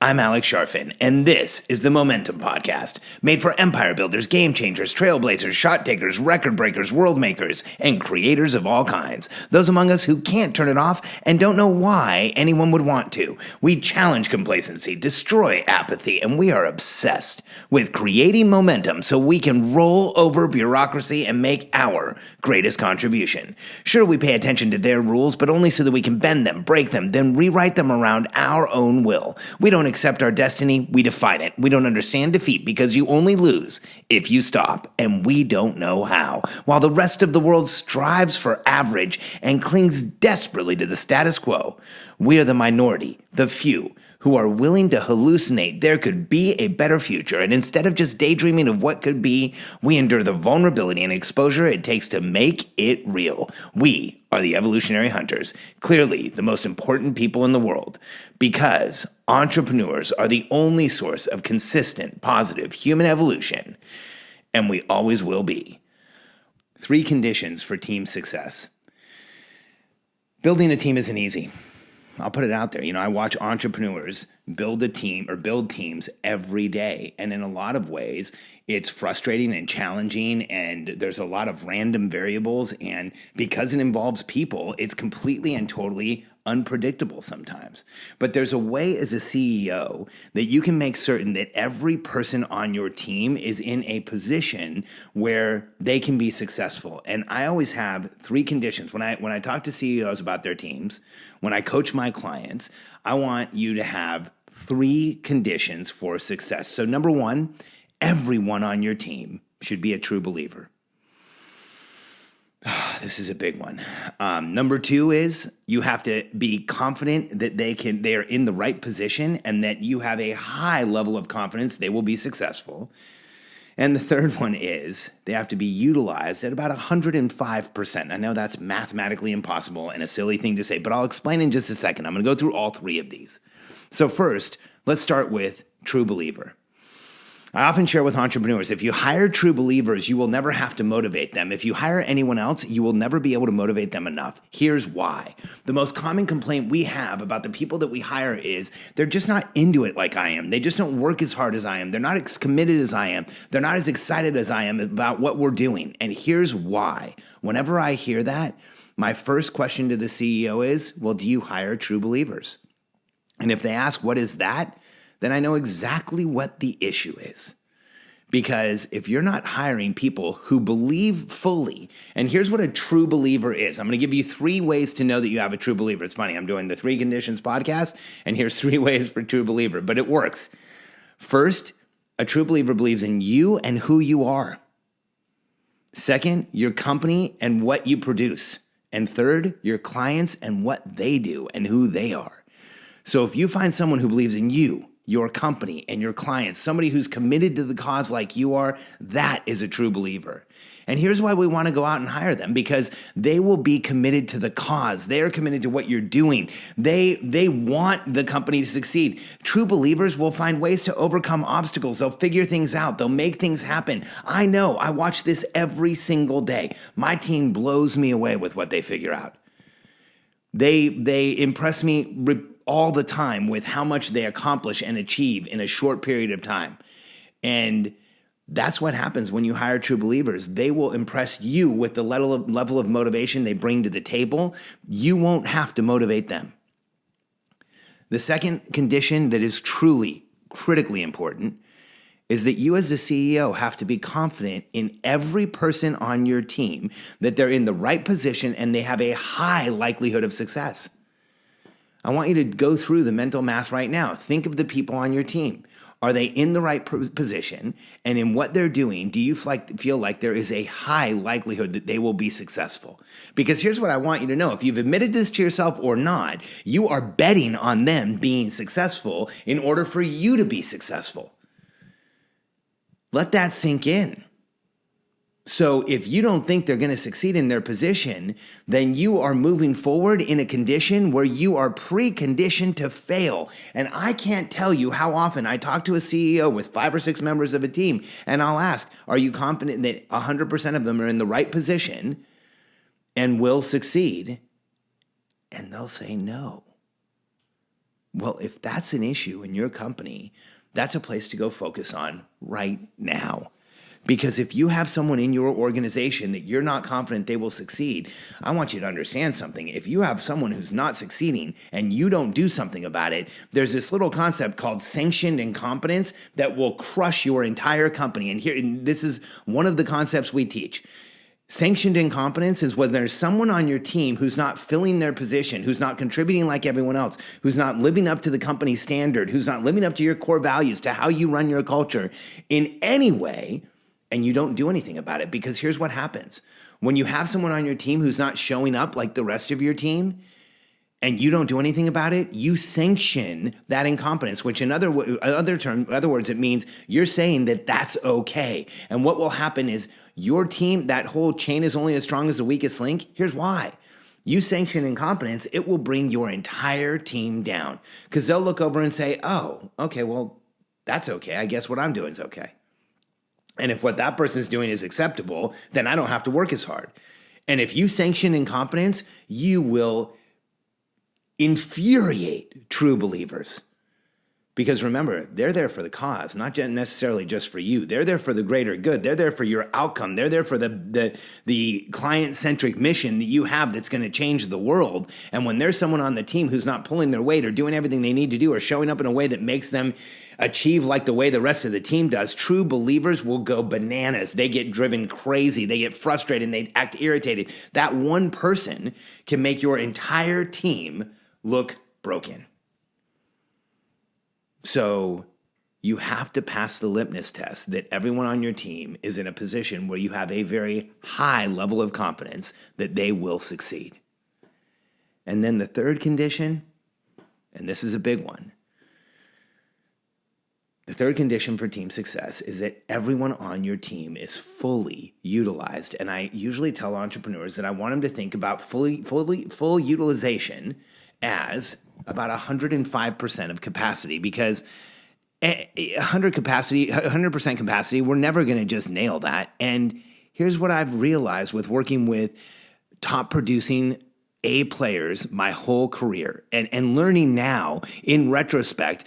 I'm Alex Sharfin, and this is the Momentum Podcast, made for empire builders, game changers, trailblazers, shot takers, record breakers, world makers, and creators of all kinds. Those among us who can't turn it off and don't know why anyone would want to. We challenge complacency, destroy apathy, and we are obsessed with creating momentum so we can roll over bureaucracy and make our greatest contribution. Sure, we pay attention to their rules, but only so that we can bend them, break them, then rewrite them around our own will. We don't accept our destiny, we define it. We don't understand defeat because you only lose if you stop, and we don't know how. While the rest of the world strives for average and clings desperately to the status quo, we are the minority, the few, who are willing to hallucinate there could be a better future, and instead of just daydreaming of what could be, we endure the vulnerability and exposure it takes to make it real. We are the evolutionary hunters, clearly the most important people in the world, because entrepreneurs are the only source of consistent, positive human evolution, and we always will be. 3 conditions for team success. Building a team isn't easy. I'll put it out there. I watch entrepreneurs build a team or build teams every day. And in a lot of ways, it's frustrating and challenging, and there's a lot of random variables. And because it involves people, it's completely and totally unpredictable sometimes. But there's a way as a CEO that you can make certain that every person on your team is in a position where they can be successful. And I always have 3 conditions. When I talk to CEOs about their teams, when I coach my clients, I want you to have 3 conditions for success. So number 1, everyone on your team should be a true believer. This is a big one. Number 2 is you have to be confident that they are in the right position and that you have a high level of confidence they will be successful. And the third one is they have to be utilized at about 105%. I know that's mathematically impossible and a silly thing to say, but I'll explain in just a second. I'm going to go through all 3 of these. So first, let's start with true believer. I often share with entrepreneurs, if you hire true believers, you will never have to motivate them. If you hire anyone else, you will never be able to motivate them enough. Here's why. The most common complaint we have about the people that we hire is they're just not into it like I am. They just don't work as hard as I am. They're not as committed as I am. They're not as excited as I am about what we're doing. And here's why. Whenever I hear that, my first question to the CEO is, well, do you hire true believers? And if they ask, what is that? Then I know exactly what the issue is. Because if you're not hiring people who believe fully, and here's what a true believer is. I'm going to give you 3 ways to know that you have a true believer. It's funny, I'm doing the 3 Conditions podcast, and here's 3 ways for true believer, but it works. First, a true believer believes in you and who you are. Second, your company and what you produce. And third, your clients and what they do and who they are. So if you find someone who believes in you, your company, and your clients, somebody who's committed to the cause like you are, that is a true believer. And here's why we want to go out and hire them, because they will be committed to the cause. They are committed to what you're doing. They want the company to succeed. True believers will find ways to overcome obstacles. They'll figure things out. They'll make things happen. I know. I watch this every single day. My team blows me away with what they figure out. They impress me all the time with how much they accomplish and achieve in a short period of time. And that's what happens when you hire true believers. They will impress you with the level of motivation they bring to the table. You won't have to motivate them. The second condition that is truly critically important is that you as the CEO have to be confident in every person on your team that they're in the right position and they have a high likelihood of success. I want you to go through the mental math right now. Think of the people on your team. Are they in the right position? And in what they're doing, do you feel like there is a high likelihood that they will be successful? Because here's what I want you to know. If you've admitted this to yourself or not, you are betting on them being successful in order for you to be successful. Let that sink in. So if you don't think they're going to succeed in their position, then you are moving forward in a condition where you are preconditioned to fail. And I can't tell you how often I talk to a CEO with 5 or 6 members of a team, and I'll ask, are you confident that 100% of them are in the right position and will succeed? And they'll say no. Well, if that's an issue in your company, that's a place to go focus on right now. Because if you have someone in your organization that you're not confident they will succeed, I want you to understand something. If you have someone who's not succeeding and you don't do something about it, there's this little concept called sanctioned incompetence that will crush your entire company. And this is one of the concepts we teach. Sanctioned incompetence is when there's someone on your team who's not filling their position, who's not contributing like everyone else, who's not living up to the company's standard, who's not living up to your core values, to how you run your culture in any way, and you don't do anything about it. Because here's what happens. When you have someone on your team who's not showing up like the rest of your team, and you don't do anything about it, you sanction that incompetence, which in other words, it means you're saying that that's okay. And what will happen is your team, that whole chain is only as strong as the weakest link. Here's why. You sanction incompetence, it will bring your entire team down because they'll look over and say, oh, okay, well, that's okay. I guess what I'm doing is okay. And if what that person's doing is acceptable, then I don't have to work as hard. And if you sanction incompetence, you will infuriate true believers. Because remember, they're there for the cause, not necessarily just for you. They're there for the greater good. They're there for your outcome. They're there for the client-centric mission that you have that's going to change the world. And when there's someone on the team who's not pulling their weight or doing everything they need to do or showing up in a way that makes them achieve like the way the rest of the team does, true believers will go bananas. They get driven crazy. They get frustrated and they act irritated. That one person can make your entire team look broken. So you have to pass the litmus test that everyone on your team is in a position where you have a very high level of confidence that they will succeed. And then the third condition, and this is a big one, the third condition for team success is that everyone on your team is fully utilized. And I usually tell entrepreneurs that I want them to think about full utilization as about 105% of capacity, because 100% capacity, we're never going to just nail that. And here's what I've realized with working with top producing A players my whole career and learning now in retrospect,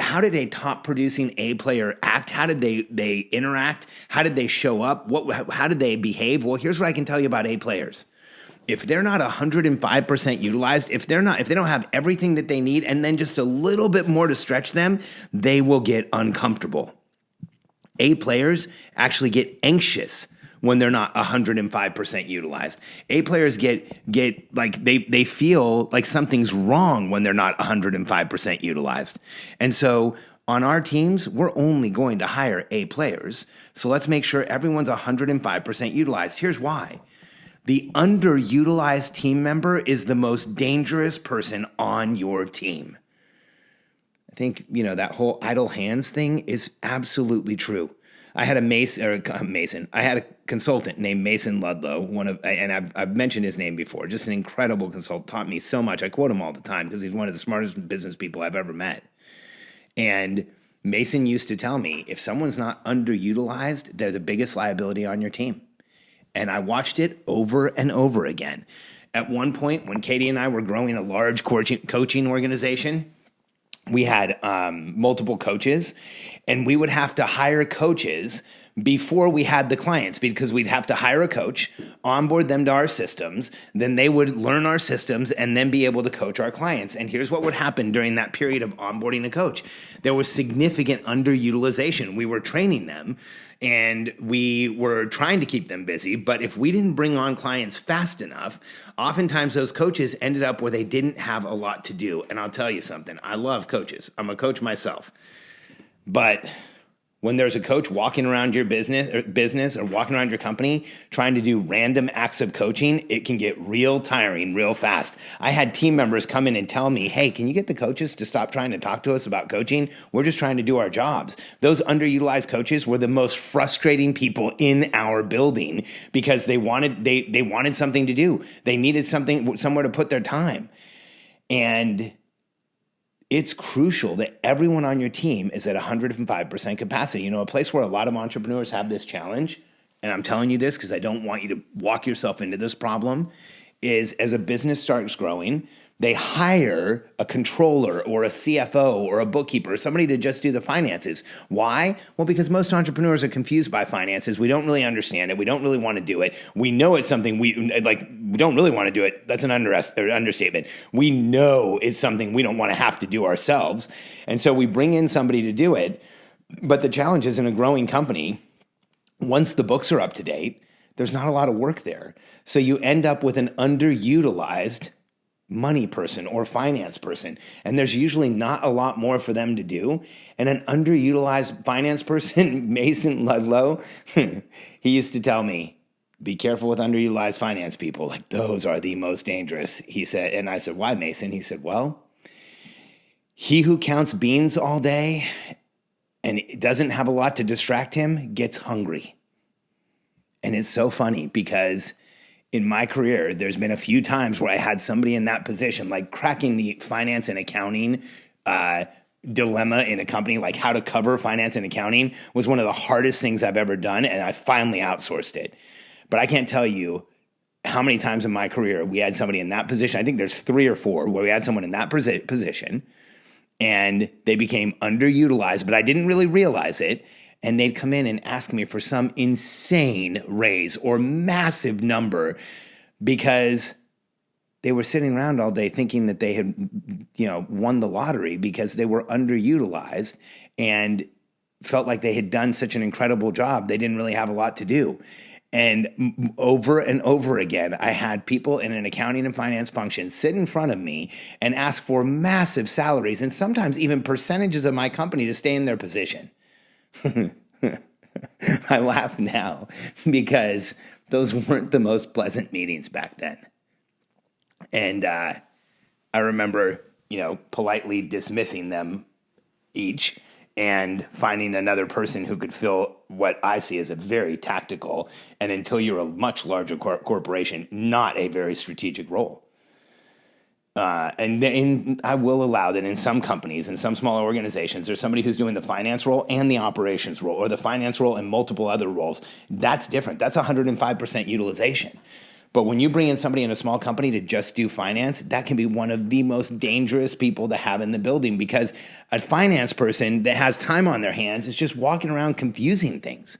how did a top producing A player act? How did they interact? How did they show up? How did they behave? Well, here's what I can tell you about A players. If they're not 105% utilized, if they don't have everything that they need and then just a little bit more to stretch them, they will get uncomfortable. A players actually get anxious when they're not 105% utilized. A players get like they feel like something's wrong when they're not 105% utilized. And so on our teams, we're only going to hire A players. So let's make sure everyone's 105% utilized. Here's why. The underutilized team member is the most dangerous person on your team. I think, that whole idle hands thing is absolutely true. I had I had a consultant named Mason Ludlow, and I've mentioned his name before, just an incredible consultant, taught me so much. I quote him all the time because he's one of the smartest business people I've ever met. And Mason used to tell me, if someone's not underutilized, they're the biggest liability on your team. And I watched it over and over again. At one point, when Katie and I were growing a large coaching organization, we had multiple coaches, and we would have to hire coaches before we had the clients, because we'd have to hire a coach, onboard them to our systems, then they would learn our systems and then be able to coach our clients. And here's what would happen during that period of onboarding a coach. There was significant underutilization. We were training them and we were trying to keep them busy, but if we didn't bring on clients fast enough, oftentimes those coaches ended up where they didn't have a lot to do. And I'll tell you something, I love coaches. I'm a coach myself. But when there's a coach walking around your business or walking around your company trying to do random acts of coaching, it can get real tiring real fast. I had team members come in and tell me, hey, can you get the coaches to stop trying to talk to us about coaching? We're just trying to do our jobs. Those underutilized coaches were the most frustrating people in our building because they wanted something to do. They needed somewhere to put their time. And it's crucial that everyone on your team is at 105% capacity. A place where a lot of entrepreneurs have this challenge, and I'm telling you this because I don't want you to walk yourself into this problem, is as a business starts growing, They hire a controller or a CFO or a bookkeeper or somebody to just do the finances. Why? Well, because most entrepreneurs are confused by finances. We don't really understand it. We don't really want to do it. We know it's something we don't really want to do it. That's an understatement. We know it's something we don't want to have to do ourselves. And so we bring in somebody to do it. But the challenge is, in a growing company, once the books are up to date, there's not a lot of work there. So you end up with an underutilized money person or finance person, and there's usually not a lot more for them to do. And an underutilized finance person, Mason Ludlow, he used to tell me, be careful with underutilized finance people. Like, those are the most dangerous, he said. And I said, why, Mason? He said, well, he who counts beans all day and doesn't have a lot to distract him gets hungry. And it's so funny because in my career, there's been a few times where I had somebody in that position, like cracking the finance and accounting dilemma in a company, like how to cover finance and accounting was one of the hardest things I've ever done. And I finally outsourced it. But I can't tell you how many times in my career we had somebody in that position. I think there's 3 or 4 where we had someone in that position and they became underutilized, but I didn't really realize it. And they'd come in and ask me for some insane raise or massive number because they were sitting around all day thinking that they had, won the lottery because they were underutilized and felt like they had done such an incredible job. They didn't really have a lot to do. And over again, I had people in an accounting and finance function sit in front of me and ask for massive salaries and sometimes even percentages of my company to stay in their position. I laugh now because those weren't the most pleasant meetings back then. And I remember, politely dismissing them each and finding another person who could fill what I see as a very tactical and, until you're a much larger corporation, not a very strategic role. And I will allow that in some companies, in some smaller organizations, there's somebody who's doing the finance role and the operations role, or the finance role and multiple other roles. That's different. That's 105% utilization. But when you bring in somebody in a small company to just do finance, that can be one of the most dangerous people to have in the building, because a finance person that has time on their hands is just walking around confusing things.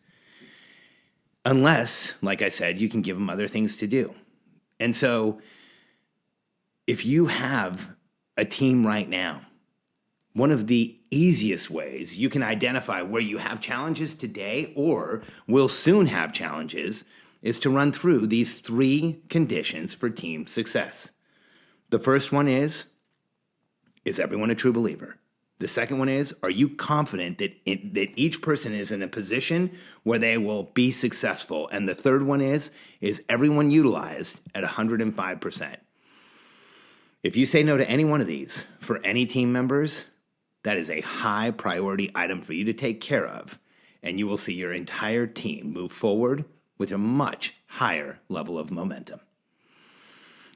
Unless, like I said, you can give them other things to do. And so if you have a team right now, one of the easiest ways you can identify where you have challenges today or will soon have challenges is to run through these 3 conditions for team success. The first one is everyone a true believer? The second one is, are you confident that each person is in a position where they will be successful? And the third one is everyone utilized at 105%? If you say no to any one of these for any team members, that is a high priority item for you to take care of, and you will see your entire team move forward with a much higher level of momentum.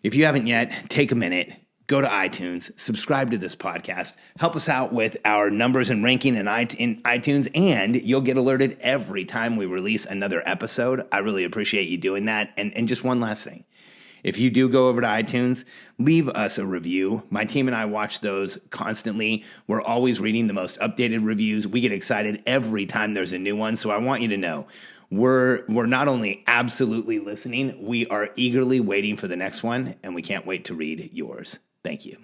If you haven't yet, take a minute, go to iTunes, subscribe to this podcast, help us out with our numbers and ranking in iTunes, and you'll get alerted every time we release another episode. I really appreciate you doing that. And just one last thing. If you do go over to iTunes, leave us a review. My team and I watch those constantly. We're always reading the most updated reviews. We get excited every time there's a new one. So I want you to know, we're not only absolutely listening, we are eagerly waiting for the next one, and we can't wait to read yours. Thank you.